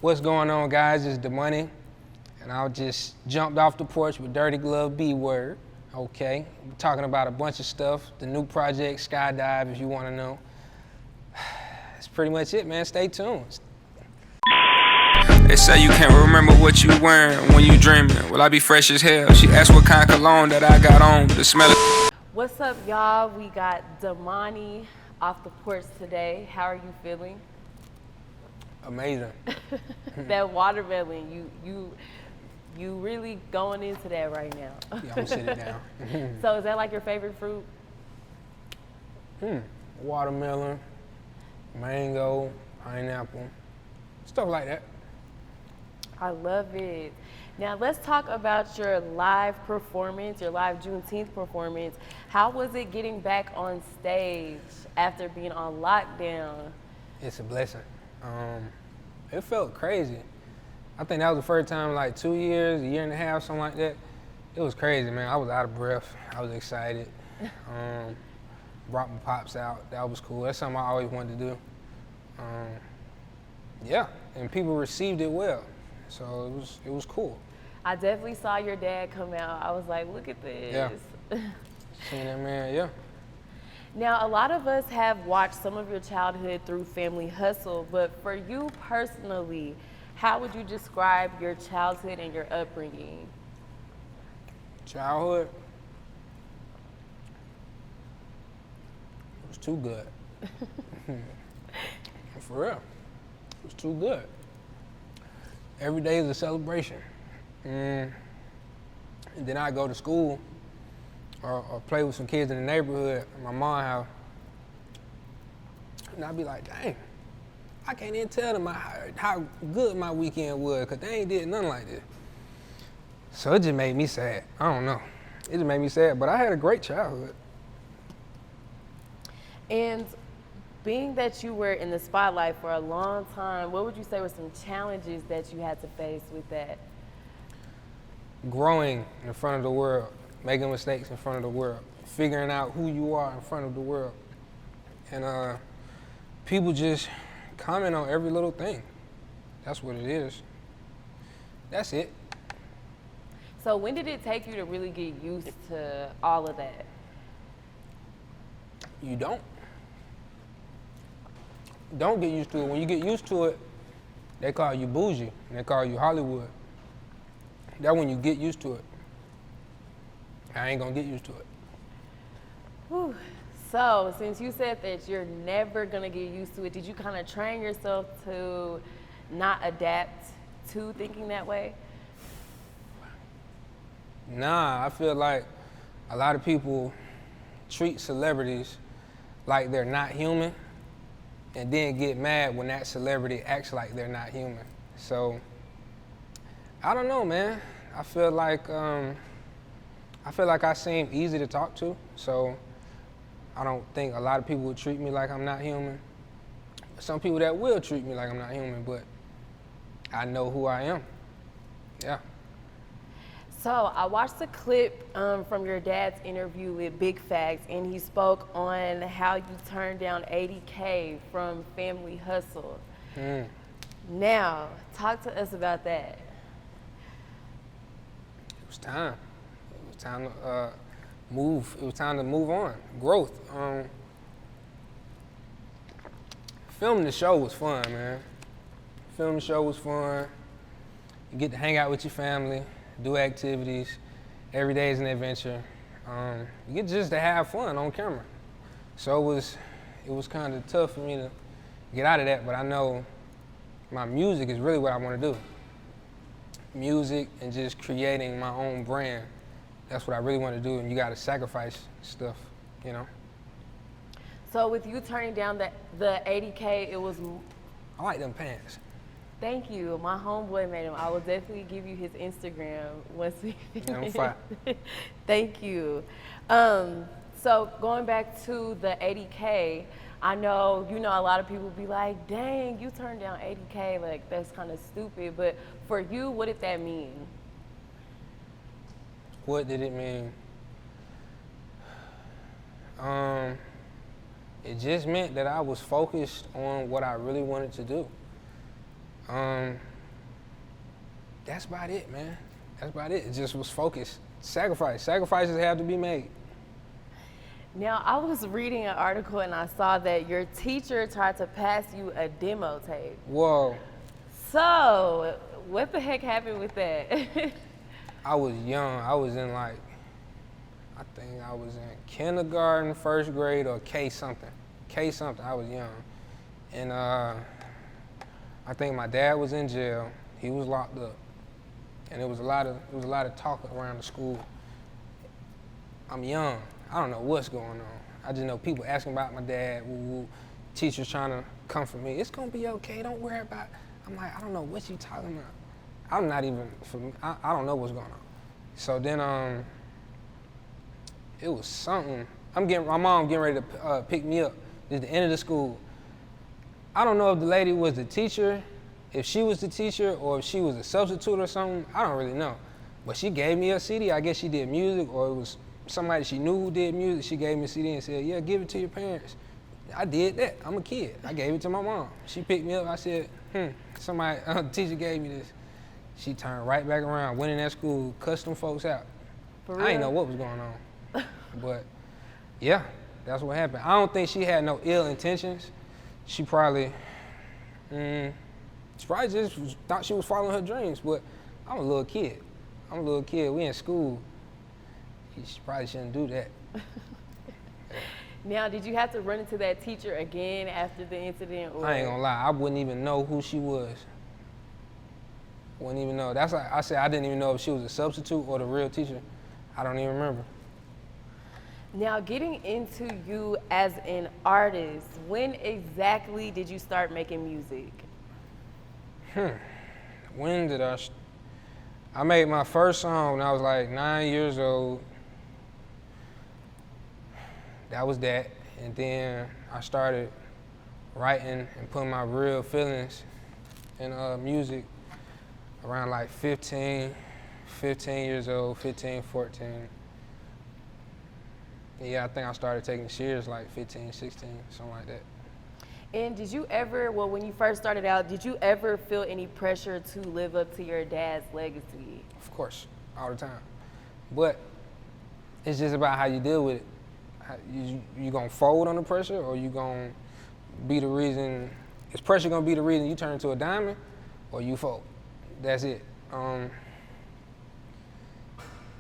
What's going on, guys? It's Domani, and I just jumped off the porch with Dirty Glove B-Word. Okay, we're talking about a bunch of stuff. The new project, Skydive, if you want to know. That's pretty much it, man. Stay tuned. They say you can't remember what you wearing when you dreaming. Will I be fresh as hell? She asked what kind of cologne that I got on. The smell of... What's up, y'all? We got Domani off the porch today. How are you feeling? Amazing. That watermelon, you really going into that right now. Yeah, I'm gonna sit it down. So is that like your favorite fruit? Watermelon, mango, pineapple, stuff like that. I love it. Now let's talk about your live performance, your live Juneteenth performance. How was it getting back on stage after being on lockdown? It's a blessing. It felt crazy. I think that was the first time in like 2 years, a year and a half, something like that. It was crazy, man. I was out of breath. I was excited. Brought my pops out. That was cool. That's something I always wanted to do. Yeah, and people received it well. So it was cool. I definitely saw your dad come out. I was like, look at this. Yeah. Seeing that man, yeah. Now, a lot of us have watched some of your childhood through Family Hustle, but for you personally, how would you describe your childhood and your upbringing? Childhood? It was too good. For real. It was too good. Every day is a celebration. And then I go to school or play with some kids in the neighborhood at my mom's house. And I'd be like, dang, I can't even tell them how good my weekend was, because they ain't did nothing like this. So it just made me sad. I don't know. It just made me sad, but I had a great childhood. And being that you were in the spotlight for a long time, what would you say were some challenges that you had to face with that? Growing in front of the world, making mistakes in front of the world, figuring out who you are in front of the world. And people just comment on every little thing. That's what it is. That's it. So when did it take you to really get used to all of that? You don't get used to it. When you get used to it, they call you bougie, and they call you Hollywood. That's when you get used to it. I ain't gonna get used to it. Whew. So since you said that you're never gonna get used to it, did you kind of train yourself to not adapt to thinking that way? Nah, I feel like a lot of people treat celebrities like they're not human, and then get mad when that celebrity acts like they're not human. So, I don't know, man. I feel like I seem easy to talk to, so I don't think a lot of people would treat me like I'm not human. Some people that will treat me like I'm not human, but I know who I am. Yeah. So I watched a clip from your dad's interview with Big Facts, and he spoke on how you turned down $80K from Family Hustle. Now, talk to us about that. It was time. It was time to move. It was time to move on. Growth. Filming the show was fun, man. Filming the show was fun. You get to hang out with your family, do activities. Every day is an adventure. You get just to have fun on camera. So it was kind of tough for me to get out of that, but I know my music is really what I want to do. Music and just creating my own brand. That's what I really want to do, and you got to sacrifice stuff, you know? So with you turning down the $80K, it was... I like them pants. Thank you. My homeboy made him. I will definitely give you his Instagram once we finish. Yeah, I'm fine. Thank you. So going back to the $80K, I know, a lot of people be like, dang, you turned down $80K, like that's kind of stupid. But for you, what did that mean? What did it mean? It just meant that I was focused on what I really wanted to do. that's about it, man. That's about it. It just was focused. Sacrifices have to be made. Now, I was reading an article and I saw that your teacher tried to pass you a demo tape. Whoa. So, what the heck happened with that? I was young. I was in like, I think I was in kindergarten, first grade, or K something. I was young. And I think my dad was in jail. He was locked up. And there was a lot of talk around the school. I'm young. I don't know what's going on. I just know people asking about my dad, teachers trying to comfort me. It's gonna be okay, don't worry about it. I'm like, I don't know what you talking about. I'm not even, I don't know what's going on. So then it was something. My mom getting ready to pick me up. It's the end of the school. I don't know if the lady was the teacher, if she was the teacher, or if she was a substitute or something. I don't really know. But she gave me a CD. I guess she did music, or it was somebody she knew who did music. She gave me a CD and said, yeah, give it to your parents. I did that. I'm a kid. I gave it to my mom. She picked me up. I said, somebody, the teacher gave me this. She turned right back around, went in that school, cussed them folks out. For real? I didn't know what was going on. But yeah, that's what happened. I don't think she had no ill intentions. She probably just thought she was following her dreams. But I'm a little kid. We in school. She probably shouldn't do that. Now, did you have to run into that teacher again after the incident? Or? I ain't gonna lie, I wouldn't even know who she was. Wouldn't even know. That's like I said, I didn't even know if she was a substitute or the real teacher. I don't even remember. Now, getting into you as an artist, when exactly did you start making music? When did I made my first song when I was like 9 years old. That was that. And then I started writing and putting my real feelings in music around like 15 years old, 15, 14. Yeah, I think I started taking it serious like 15, 16, something like that. And did you ever, when you first started out, did you ever feel any pressure to live up to your dad's legacy? Of course, all the time. But it's just about how you deal with it. You gonna fold under pressure, or you gonna be the reason, is pressure gonna be the reason you turn into a diamond, or you fold? That's it.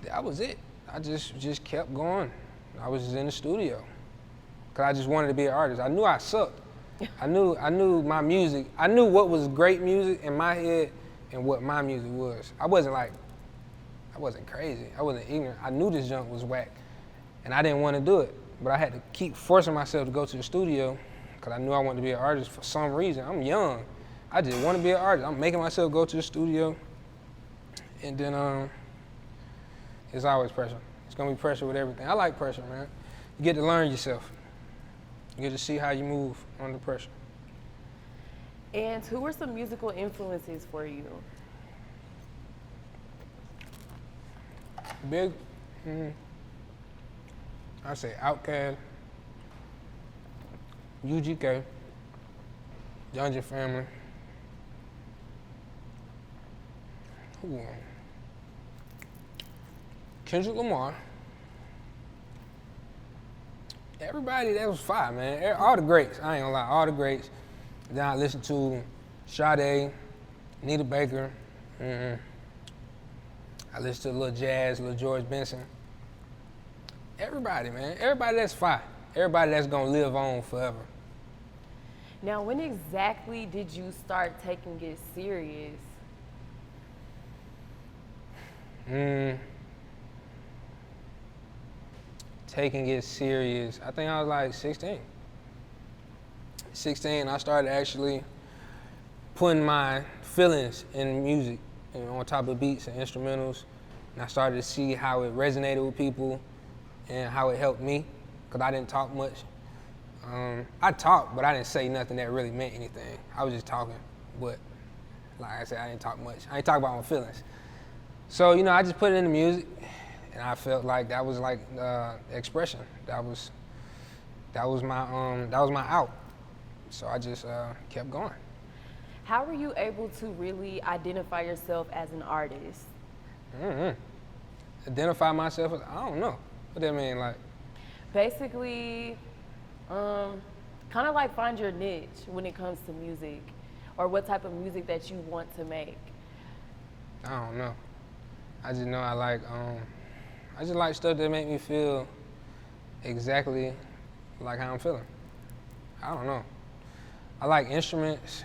That was it. I just kept going. I was just in the studio, cause I just wanted to be an artist. I knew I sucked. I knew my music. I knew what was great music in my head and what my music was. I wasn't crazy. I wasn't ignorant. I knew this junk was whack, and I didn't want to do it. But I had to keep forcing myself to go to the studio, cause I knew I wanted to be an artist for some reason. I'm young. I just want to be an artist. I'm making myself go to the studio, and then it's always pressure. It's gonna be pressure with everything. I like pressure, man. You get to learn yourself. You get to see how you move under pressure. And who were some musical influences for you? Big, I say Outkast, UGK, Dungeon Family. Who else? Kendrick Lamar. Everybody that was fire, man. All the greats, I ain't gonna lie, all the greats. Then I listened to Sade, Nita Baker. I listened to a little jazz, little George Benson. Everybody, man. Everybody that's fire. Everybody that's gonna live on forever. Now, when exactly did you start taking it serious? Taking it serious, I think I was like 16. 16, I started actually putting my feelings in music, on top of beats and instrumentals. And I started to see how it resonated with people and how it helped me, because I didn't talk much. I talked, but I didn't say nothing that really meant anything. I was just talking, but like I said, I didn't talk much. I didn't talk about my feelings. So, I just put it in the music, and I felt like that was like expression. That was my out. So I just kept going. How were you able to really identify yourself as an artist? Identify myself as, I don't know. What that mean, like? Basically, kind of like find your niche when it comes to music, or what type of music that you want to make. I don't know. I just know I just like stuff that make me feel exactly like how I'm feeling. I don't know. I like instruments.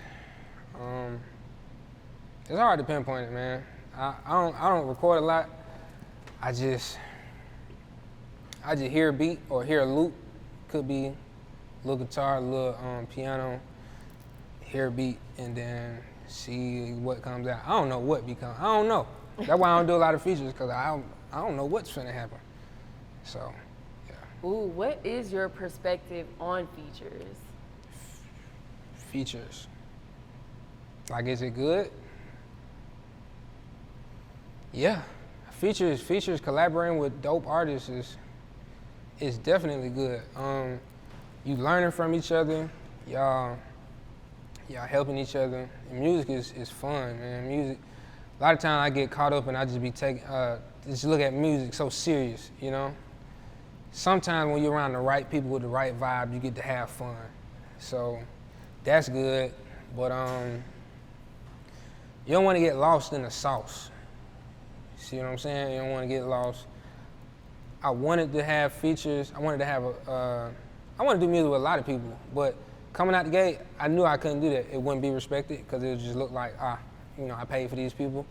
It's hard to pinpoint it, man. I don't record a lot. I just hear a beat or hear a loop. Could be a little guitar, a little piano. Hear a beat and then see what comes out. I don't know what becomes. I don't know. That's why I don't do a lot of features, because I don't know what's finna happen. So, yeah. Ooh, what is your perspective on features? Features. Like, is it good? Yeah. Features collaborating with dope artists is definitely good. You learning from each other, y'all helping each other. And music is fun, man. Music, a lot of times I get caught up and I just be just look at music so serious, you know? Sometimes when you're around the right people with the right vibe, you get to have fun. So that's good, but you don't want to get lost in the sauce. See what I'm saying? You don't want to get lost. I wanted to have features. I wanted to do music with a lot of people, but coming out the gate, I knew I couldn't do that. It wouldn't be respected, because it would just look like, I paid for these people,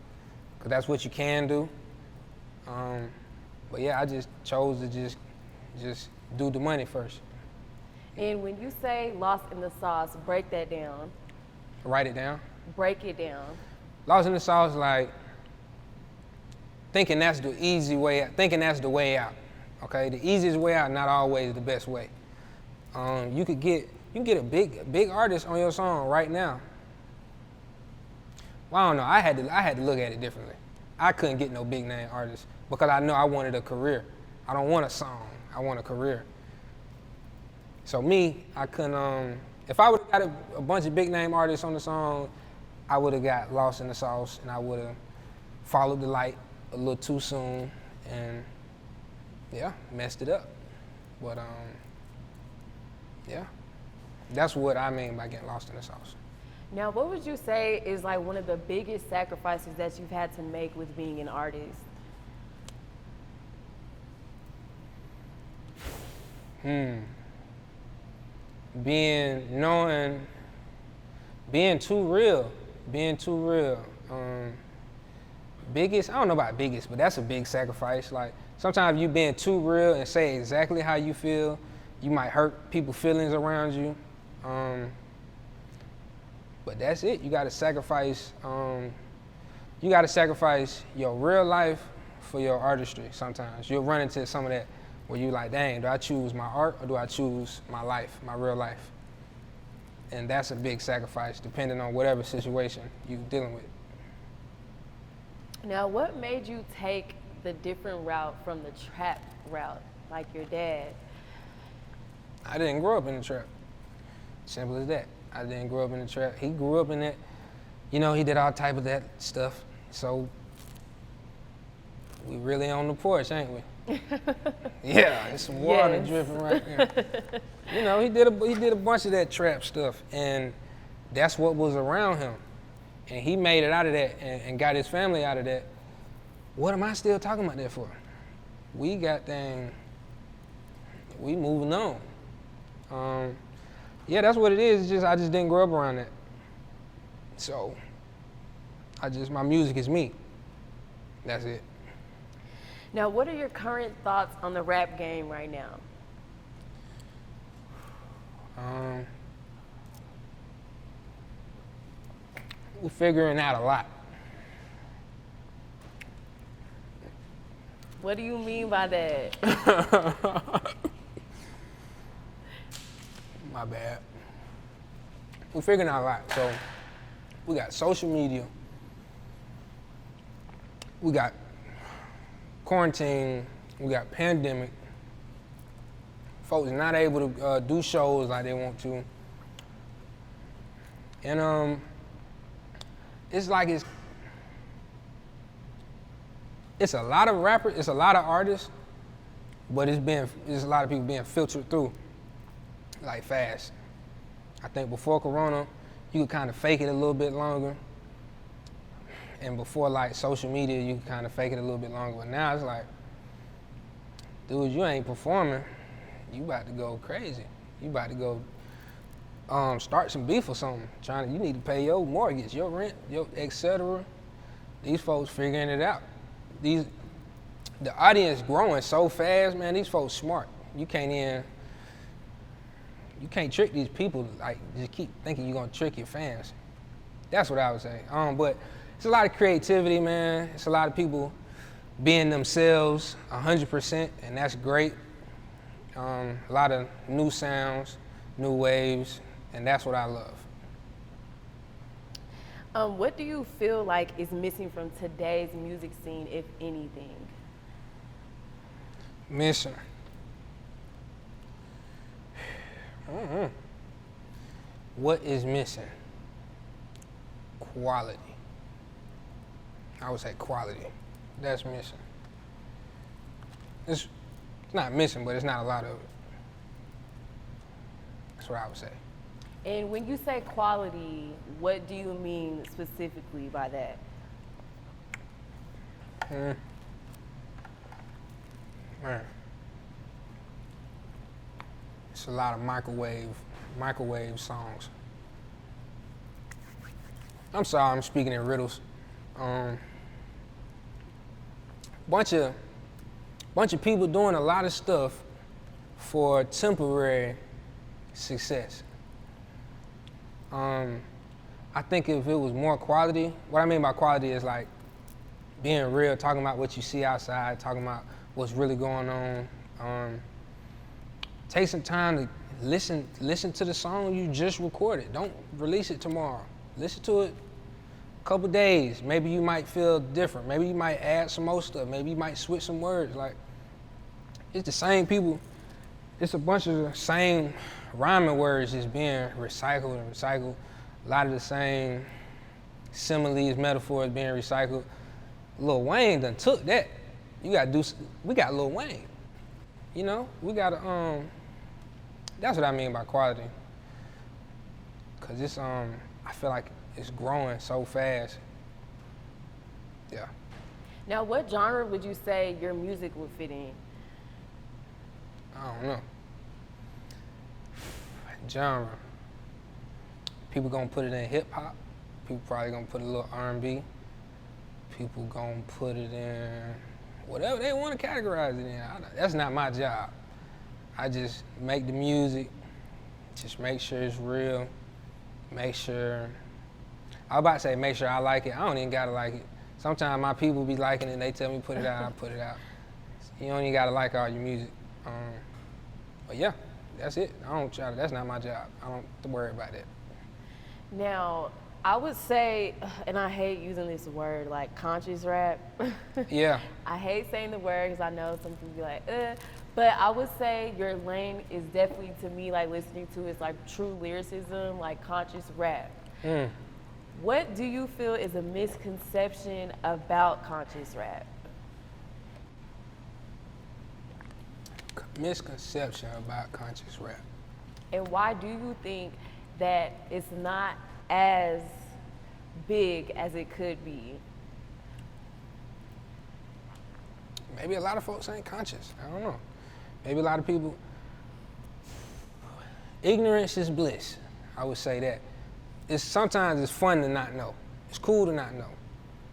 because that's what you can do. But yeah, I just chose to just do the money first. And when you say lost in the sauce, break that down. Write it down. Break it down. Lost in the sauce, like thinking that's the easy way out, thinking that's the way out. Okay, the easiest way out, not always the best way. You can get a big artist on your song right now. Well, I don't know. I had to look at it differently. I couldn't get no big name artist because I know I wanted a career. I don't want a song. I want a career. So me, I couldn't. If I would have got a bunch of big name artists on the song, I would have got lost in the sauce, and I would have followed the light a little too soon, and yeah, messed it up. But yeah, that's what I mean by getting lost in the sauce. Now, what would you say is like one of the biggest sacrifices that you've had to make with being an artist? Being too real. Biggest, I don't know about biggest, but that's a big sacrifice. Like, sometimes you being too real and say exactly how you feel, you might hurt people's feelings around you. But that's it. You gotta sacrifice. You gotta sacrifice your real life for your artistry. Sometimes you'll run into some of that where you like, dang, do I choose my art or do I choose my life, my real life? And that's a big sacrifice, depending on whatever situation you're dealing with. Now, what made you take the different route from the trap route, like your dad? I didn't grow up in the trap. Simple as that. I didn't grow up in the trap. He grew up in it. You know, he did all type of that stuff. So we really on the porch, ain't we? Yeah, there's some water dripping right there. You know, he did a bunch of that trap stuff, and that's what was around him. And he made it out of that and got his family out of that. What am I still talking about that for? We moving on. Yeah, that's what it is. It's just I just didn't grow up around that. So my music is me. That's it. Now, what are your current thoughts on the rap game right now? We're figuring out a lot. What do you mean by that? My bad. We're figuring out a lot. So we got social media. We got quarantine. We got pandemic. Folks not able to do shows like they want to. And it's like it's a lot of rappers, it's a lot of artists, but it's a lot of people being filtered through like fast. I think before Corona, you could kind of fake it a little bit longer. And before like social media, you could kind of fake it a little bit longer. But now it's like, dude, you ain't performing, you about to go crazy. You about to go start some beef or something. You need to pay your mortgage, your rent, your et cetera. These folks figuring it out. The audience growing so fast, man, these folks smart. You can't trick these people, like just keep thinking you're gonna trick your fans. That's what I would say. But it's a lot of creativity, man. It's a lot of people being themselves 100%, and that's great. A lot of new sounds, new waves, and that's what I love. What do you feel like is missing from today's music scene, if anything? Missing. What is missing? Quality. I would say quality. That's missing. It's not missing, but it's not a lot of it. That's what I would say. And when you say quality, what do you mean specifically by that? Man. It's a lot of microwave songs. I'm sorry, I'm speaking in riddles. Bunch of people doing a lot of stuff for temporary success. I think if it was more quality, what I mean by quality is like being real, talking about what you see outside, talking about what's really going on. Take some time to listen to the song you just recorded. Don't release it tomorrow. Listen to it a couple days. Maybe you might feel different. Maybe you might add some more stuff. Maybe you might switch some words. Like, it's the same people. It's a bunch of the same rhyming words just being recycled and recycled. A lot of the same similes, metaphors being recycled. Lil Wayne done took that. We got Lil Wayne. You know, we got that's what I mean by quality. Cause it's I feel like it's growing so fast. Yeah. Now, what genre would you say your music would fit in? I don't know. Genre. People gonna put it in hip hop. People probably gonna put a little R&B. People gonna put it in whatever they want to categorize it in. That's not my job. I just make the music, just make sure it's real, make sure I like it. I don't even gotta like it. Sometimes my people be liking it and they tell me put it out, I put it out. You don't even gotta like all your music. But yeah, that's it. That's not my job. I don't have to worry about that. Now, I would say, and I hate using this word, like conscious rap. Yeah. I hate saying the word because I know some people be like, but I would say your lane is definitely, to me, like listening to is like true lyricism, like conscious rap. What do you feel is a misconception about conscious rap? Misconception about conscious rap. And why do you think that it's not as big as it could be? Maybe a lot of folks ain't conscious. I don't know. Maybe a lot of people. Ignorance is bliss. I would say that. Sometimes it's fun to not know. It's cool to not know.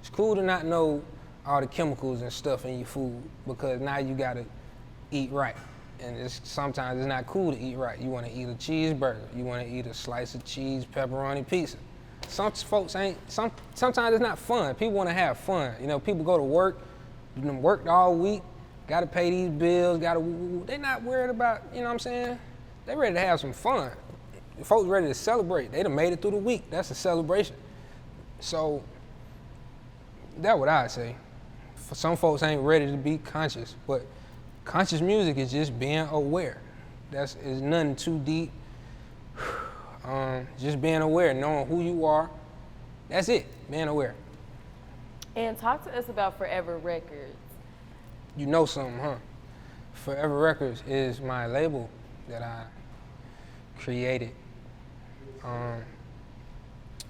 It's cool to not know all the chemicals and stuff in your food because now you gotta eat right. And sometimes it's not cool to eat right. You wanna eat a cheeseburger. You wanna eat a slice of cheese pepperoni pizza. Some folks ain't, sometimes it's not fun. People wanna have fun. You know, people go to work, worked all week, gotta pay these bills, they not worried about, you know what I'm saying? They ready to have some fun. Folks ready to celebrate. They done made it through the week. That's a celebration. So that's what I'd say. For some folks ain't ready to be conscious, but conscious music is just being aware. It's nothing too deep. Just being aware, knowing who you are, That's it, being aware. And talk to us about Forever Records. You know something, huh? Forever Records is my label that I created.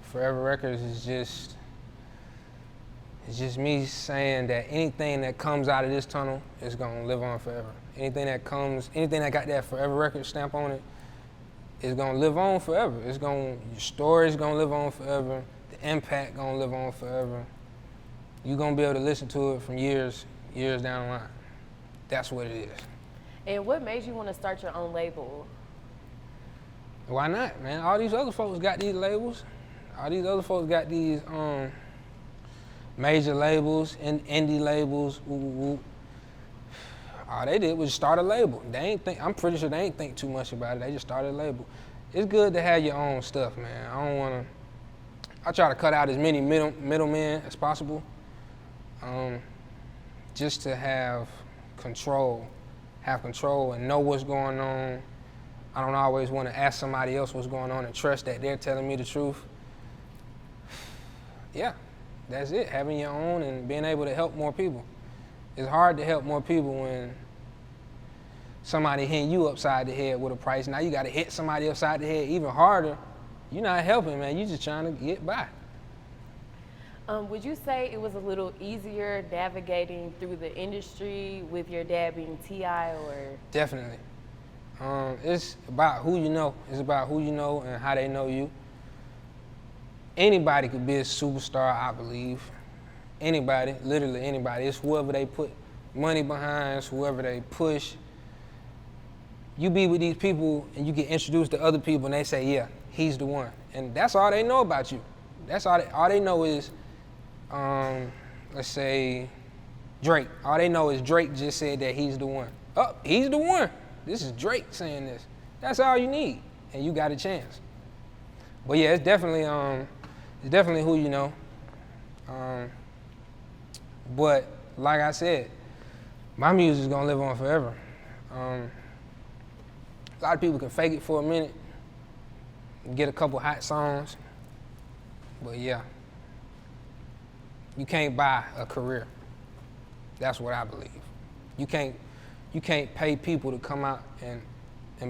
Forever Records is just me saying that anything that comes out of this tunnel is gonna live on forever. Anything that got that Forever Records stamp on it is gonna live on forever. Your story's gonna live on forever. The impact gonna live on forever. You're gonna be able to listen to it from years down the line. That's what it is. And what made you want to start your own label? Why not, man? All these other folks got these labels. All these other folks got these major labels and indie labels. All they did was start a label. I'm pretty sure they ain't think too much about it. They just started a label. It's good to have your own stuff, man. I try to cut out as many middlemen as possible, just to have control and know what's going on. I don't always want to ask somebody else what's going on and trust that they're telling me the truth. Yeah, that's it, having your own and being able to help more people. It's hard to help more people when somebody hitting you upside the head with a price. Now you got to hit somebody upside the head even harder. You're not helping, man. You're just trying to get by. Would you say it was a little easier navigating through the industry with your dad being T.I. or? Definitely. It's about who you know. It's about who you know and how they know you. Anybody could be a superstar, I believe. Anybody, literally anybody. It's whoever they put money behind, it's whoever they push. You be with these people and you get introduced to other people and they say, yeah, he's the one. And that's all they know about you. That's all they know is, let's say, Drake. All they know is Drake just said that he's the one. Oh, he's the one. This is Drake saying this. That's all you need, and you got a chance. But yeah, it's definitely who you know. But like I said, my music is gonna live on forever. A lot of people can fake it for a minute, get a couple hot songs, but yeah, you can't buy a career. That's what I believe. You can't pay people to come out and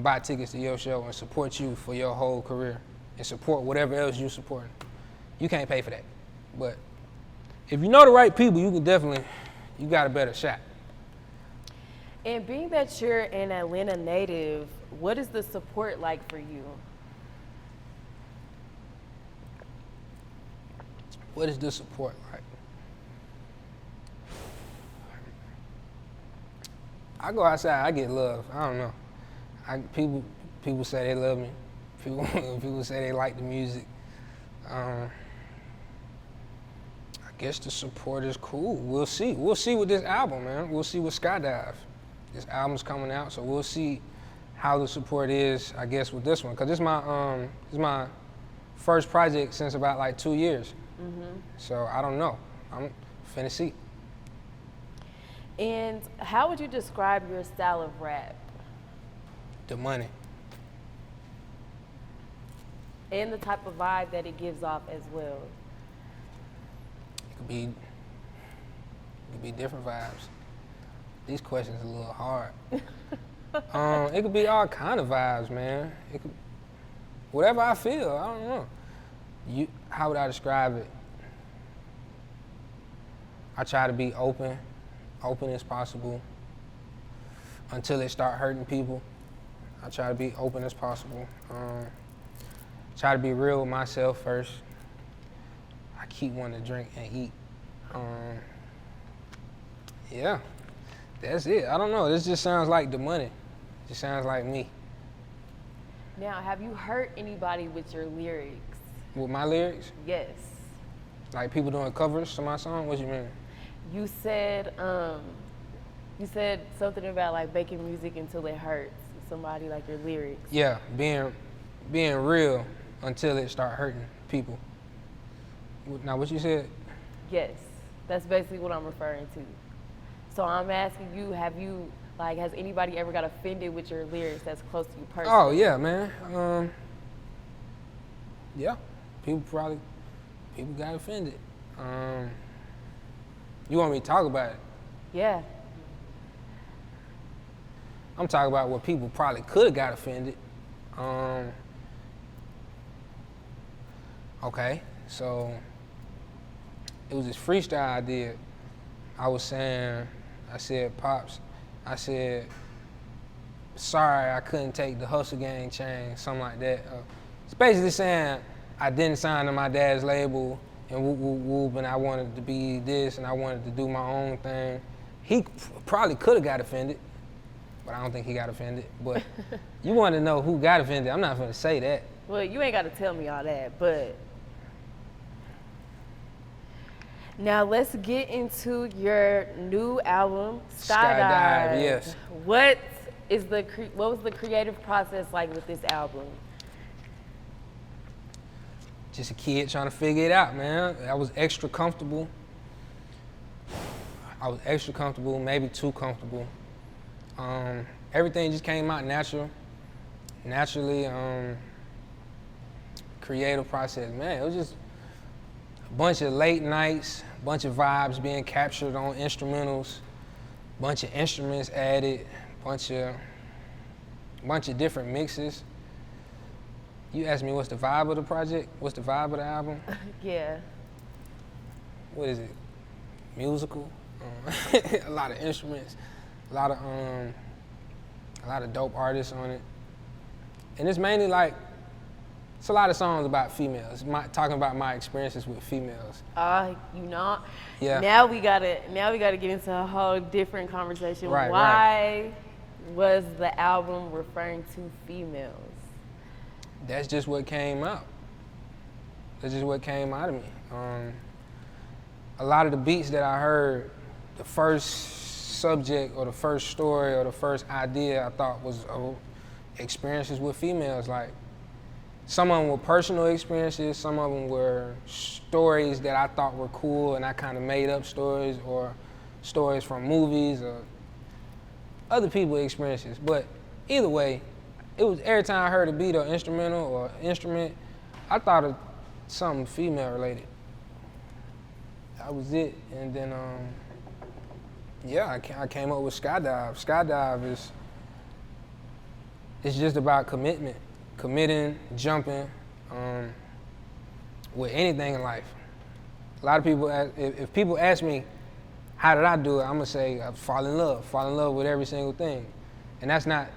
buy tickets to your show and support you for your whole career and support whatever else you're supporting. You can't pay for that. But if you know the right people, you got a better shot. And being that you're an Atlanta native, what is the support like for you? What is the support like? I go outside, I get love. I don't know. People say they love me. People say they like the music. I guess the support is cool. We'll see. We'll see with this album, man. We'll see with Skydive. This album's coming out, so we'll see how the support is, I guess, with this one. Cause this is my first project since about like 2 years. Mm-hmm. So I don't know. I'm finna see. And how would you describe your style of rap? Domani. And the type of vibe that it gives off as well. It could be different vibes. These questions are a little hard. It could be all kind of vibes, man. It could, whatever I feel, I don't know. How would I describe it? I try to be open as possible until it start hurting people. I try to be open as possible. Try to be real with myself first. I keep wanting to drink and eat. Yeah, that's it. I don't know. This just sounds like the money. It just sounds like me. Now, have you hurt anybody with your lyrics? With my lyrics? Yes. Like people doing covers to my song? What you mean? You said something about like making music until it hurts somebody, like your lyrics. Yeah, being real until it start hurting people. Now, what you said? Yes, that's basically what I'm referring to. So I'm asking you, has anybody ever got offended with your lyrics that's close to you personally? Oh yeah, man. Yeah, people People got offended. You want me to talk about it? Yeah. I'm talking about what people probably could have got offended. Okay, so it was this freestyle I did. I said, Pops, I said, sorry, I couldn't take the Hustle Gang chain, something like that. It's basically saying I didn't sign to my dad's label and whoop, whoop, whoop, and I wanted to be this and I wanted to do my own thing. He probably could have got offended, but I don't think he got offended. But you want to know who got offended, I'm not going to say that. Well, you ain't got to tell me all that, but now let's get into your new album, Skydive. Yes. What was the creative process like with this album? Just a kid trying to figure it out, man. I was extra comfortable. Maybe too comfortable. Everything just came out naturally. Creative process, man. It was just a bunch of late nights, a bunch of vibes being captured on instrumentals, a bunch of instruments added, bunch of different mixes. You asked me what's the vibe of the project? What's the vibe of the album? Yeah. What is it? Musical. A lot of instruments, a lot of dope artists on it, and it's mainly like it's a lot of songs about females. Talking about my experiences with females. Yeah. Now we gotta get into a whole different conversation. Right, Why was the album referring to females? That's just what came out. That's just what came out of me. A lot of the beats that I heard, the first subject or the first story or the first idea I thought was experiences with females. Like some of them were personal experiences, some of them were stories that I thought were cool and I kind of made up stories, or stories from movies or other people's experiences. But either way, it was every time I heard a beat or instrumental or instrument, I thought of something female related. That was it. And then, I came up with Skydive. Skydive it's just about committing, jumping, with anything in life. A lot of people, if people ask me, how did I do it? I'm gonna say, I fall in love with every single thing. And it's not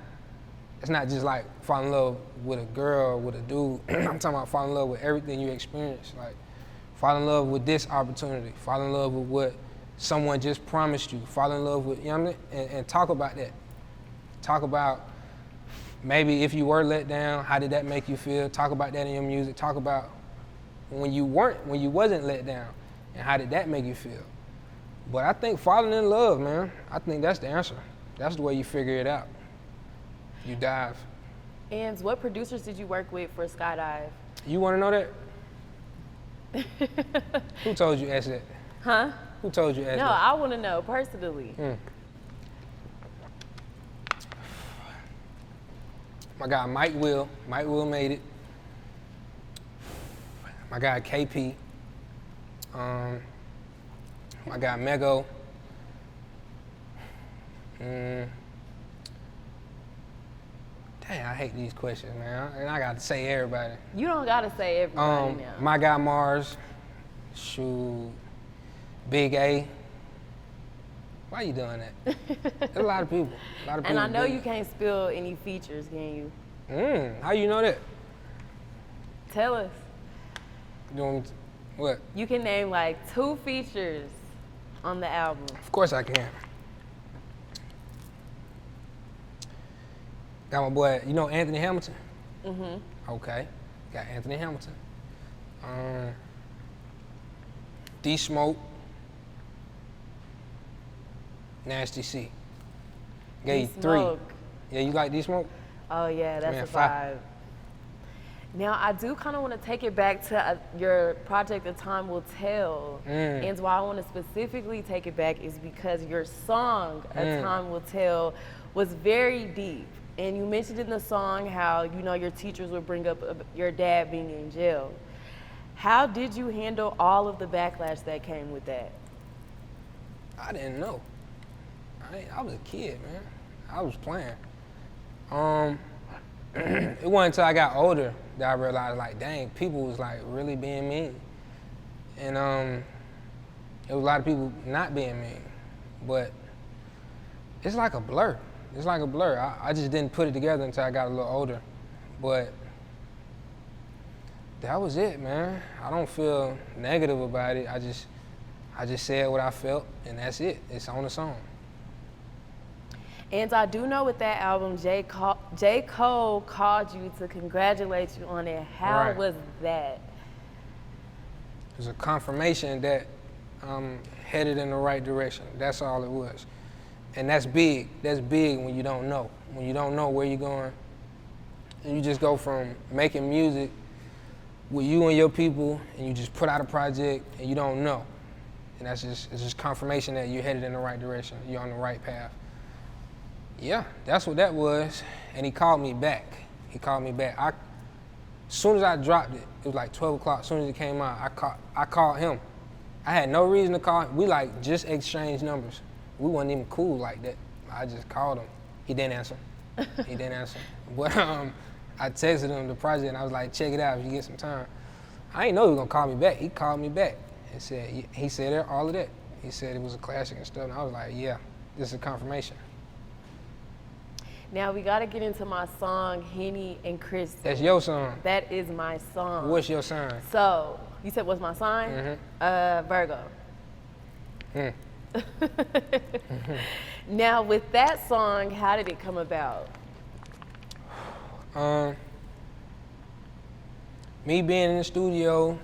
just like fall in love with a girl, with a dude. I'm talking about fall in love with everything you experience. Like, fall in love with this opportunity. Fall in love with what someone just promised you. Fall in love with, you know what I mean? And talk about that. Talk about maybe if you were let down, how did that make you feel? Talk about that in your music. Talk about when you wasn't let down, and how did that make you feel? But I think falling in love, man, I think that's the answer. That's the way you figure it out. You dive. And what producers did you work with for Skydive? You want to know that? Who told you ask that? Huh? Who told you ask that? No, I want to know personally. My guy Mike Will made it. My guy KP. My guy Mego. Dang, I hate these questions, man. And I got to say everybody. You don't got to say everybody now. My guy Mars. Shoot. Big A. Why you doing that? There's a lot of people. And I know you can't spill any features, can you? How you know that? Tell us. You want me to, what? You can name like 2 features on the album. Of course I can. Got my boy, you know Anthony Hamilton? Mm-hmm. Okay, got Anthony Hamilton. D-Smoke. Nasty C. Gave you 3. Yeah, you like D-Smoke? Oh yeah, that's a vibe. Now I do kind of want to take it back to your project, A Time Will Tell. And why I want to specifically take it back is because your song, A Time Will Tell, was very deep. And you mentioned in the song how, you know, your teachers would bring up your dad being in jail. How did you handle all of the backlash that came with that? I didn't know. I was a kid, man. I was playing. It wasn't until I got older that I realized, like, dang, people was like really being mean. And there was a lot of people not being mean. But it's like a blur. It's like a blur. I just didn't put it together until I got a little older. But that was it, man. I don't feel negative about it. I just said what I felt, and that's it. It's on the song. And I do know with that album, J. Cole called you to congratulate you on it. How Right. was that? It was a confirmation that I'm headed in the right direction. That's all it was. And that's big. That's big when you don't know. When you don't know where you're going. And you just go from making music with you and your people, and you just put out a project, and you don't know. And it's just confirmation that you're headed in the right direction. You're on the right path. Yeah, that's what that was. And he called me back. As soon as I dropped it, it was like 12 o'clock. As soon as it came out, I called him. I had no reason to call him. We like just exchanged numbers. We wasn't even cool like that. I just called him. He didn't answer. But I texted him the project, and I was like, check it out if you get some time. I didn't know he was gonna call me back. He called me back and said, he said all of that. He said it was a classic and stuff, and I was like, yeah, this is a confirmation. Now we gotta get into my song, Henny and Crystal. That's your song. That is my song. What's your sign? So, you said what's my sign? Virgo. Now with that song, how did it come about? Me being in the studio,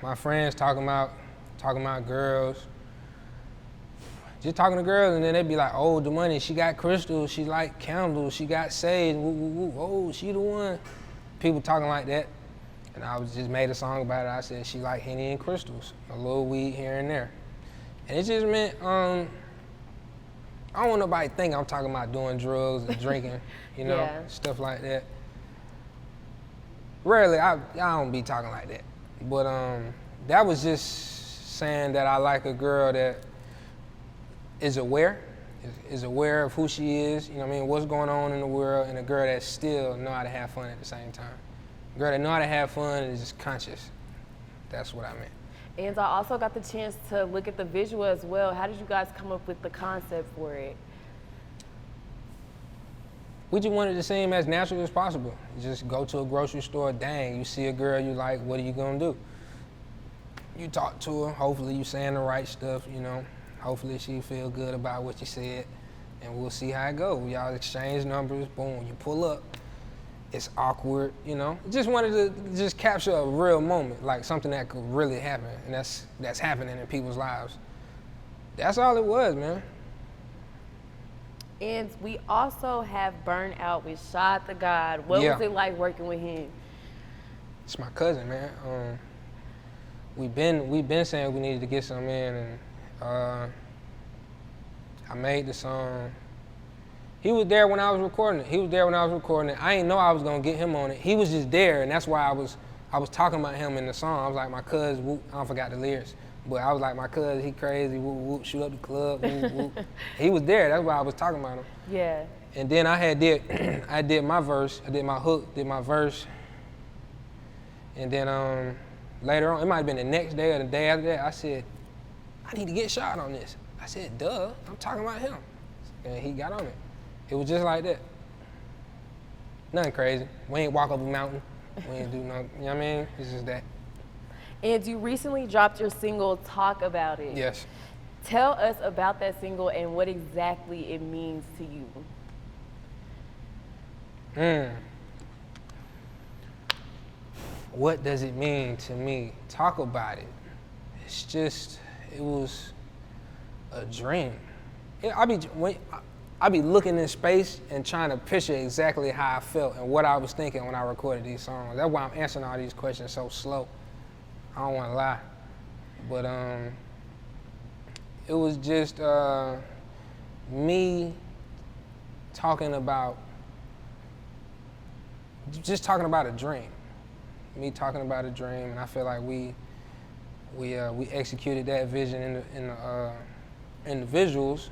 my friends talking about girls, just talking to girls, and then they'd be like, oh, Domani, she got crystals, she like candles, she got sage, woo, woo, woo. Oh, she the one. People talking like that. And I was just made a song about it. I said she like Henny and crystals, a little weed here and there. And it just meant, I don't want nobody to think I'm talking about doing drugs and drinking, you know, Yeah. stuff like that. Rarely, I don't be talking like that. But that was just saying that I like a girl that is aware of who she is, you know what I mean, what's going on in the world, and a girl that still know how to have fun at the same time. A girl that know how to have fun and is just conscious. That's what I meant. And I also got the chance to look at the visual as well. How did you guys come up with the concept for it? We just wanted to seem as natural as possible. Just go to a grocery store, dang, you see a girl you like, what are you gonna do? You talk to her, hopefully you saying the right stuff, you know. Hopefully she feel good about what you said, and we'll see how it goes. Y'all exchange numbers, boom, you pull up. It's awkward, you know. Just wanted to just capture a real moment, like something that could really happen, and that's happening in people's lives. That's all it was, man. And we also have Burn Out with Shad the God. What Yeah. was it like working with him? It's my cousin, man. We've been saying we needed to get some in, and I made the song. He was there when I was recording it. I didn't know I was gonna get him on it. He was just there, and that's why I was talking about him in the song. I was like, my cuz, whoop, I forgot the lyrics. But I was like, my cuz, he crazy, whoop, whoop, shoot up the club, whoop, whoop. He was there, that's why I was talking about him. Yeah. And then I did my verse, I did my hook, did my verse. And then later on, it might have been the next day or the day after that, I said, I need to get Shad on this. I said, duh, I'm talking about him. And he got on it. It was just like that. Nothing crazy. We ain't walk up a mountain. We ain't do nothing, you know what I mean? It's just that. And you recently dropped your single, Talk About It. Yes. Tell us about that single and what exactly it means to you. What does it mean to me? Talk about it. It was a dream. I be looking in space and trying to picture exactly how I felt and what I was thinking when I recorded these songs. That's why I'm answering all these questions so slow. I don't want to lie. But it was just me talking about a dream. me talking about a dream, and I feel like we executed that vision in the visuals.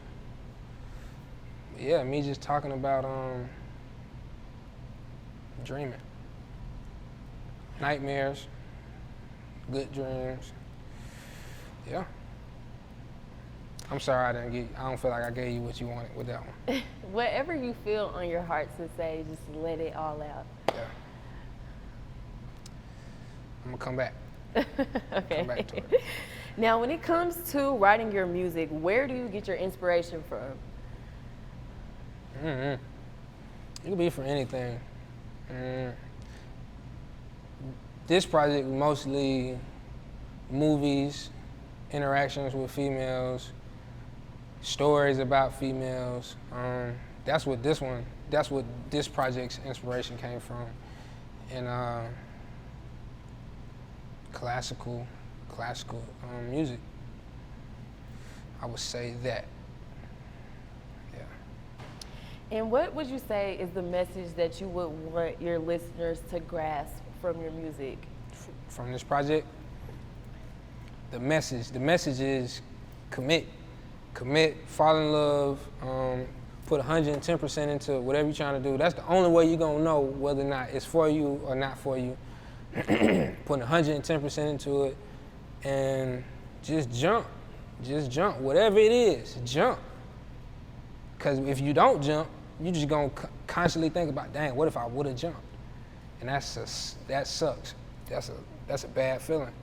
Yeah, me just talking about dreaming, nightmares, good dreams. Yeah. I'm sorry I don't feel like I gave you what you wanted with that one. Whatever you feel on your heart to say, just let it all out. Yeah. I'm gonna come back. Okay. Come back to it. Now, when it comes to writing your music, where do you get your inspiration from? It could be for anything. This project mostly movies, interactions with females, stories about females. That's what this project's inspiration came from. And classical music. I would say that. Yeah. And what would you say is the message that you would want your listeners to grasp from your music? From this project, the message is commit, fall in love, put 110% into whatever you're trying to do. That's the only way you're gonna know whether or not it's for you or not for you. Putting 110% into it, and just jump, whatever it is, jump. Because if you don't jump, you're just gonna constantly think about, dang, what if I would have jumped? And that sucks. That's a bad feeling.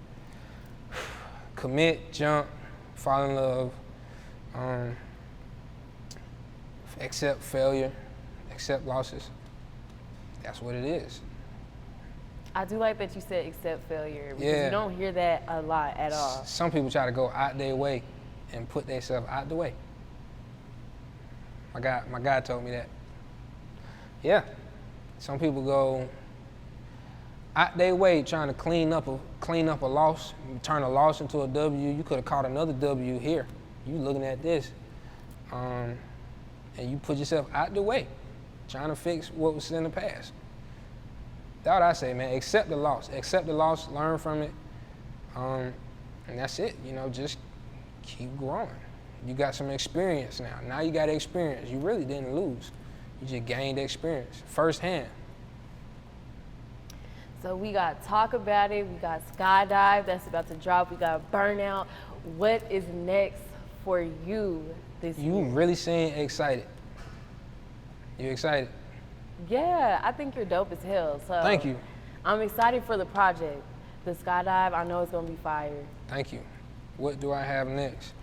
Commit, jump, fall in love, accept failure, accept losses. That's what it is. I do like that you said accept failure, because Yeah. you don't hear that a lot at all. Some people try to go out their way and put themselves out the way. My guy told me that. Yeah, some people go out their way trying to clean up a loss, turn a loss into a W. You could have caught another W here. You looking at this, and you put yourself out the way, trying to fix what was in the past. That's what I say, man. Accept the loss, learn from it, and that's it. You know, just keep growing. You got some experience now. Now you got experience. You really didn't lose. You just gained experience firsthand. So we got Talk About It, we got Skydive, that's about to drop, we got Burnout. What is next for you this year? You really seem excited. You excited? Yeah, I think you're dope as hell. So Thank you. I'm excited for the project. The Skydive, I know it's gonna be fire. Thank you. What do I have next?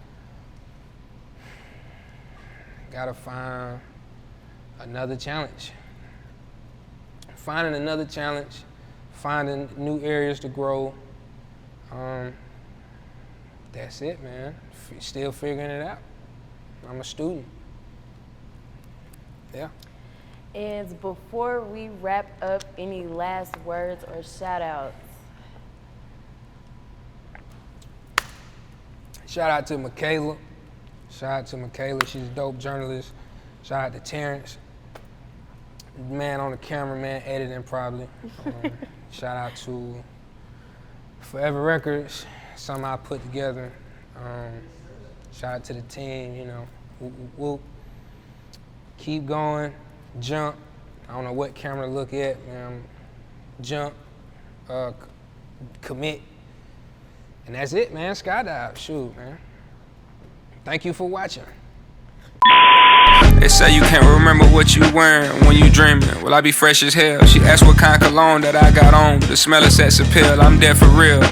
Gotta find another challenge. Finding another challenge, finding new areas to grow. That's it, man. Still figuring it out. I'm a student. Yeah. And before we wrap up, any last words or shout outs? Shout out to Mikala. She's a dope journalist. Shout out to Terrence, man on the camera, man editing probably. Shout out to Forever Records, something I put together. Shout out to the team, you know. We'll keep going, jump. I don't know what camera to look at, man. Jump, commit. And that's it, man. Skydive, shoot, man. Thank you for watching. They say you can't remember what you wearing when you dreaming. Well, I be fresh as hell. She asked what kind of cologne that I got on. The smell of sex appeal, I'm dead for real.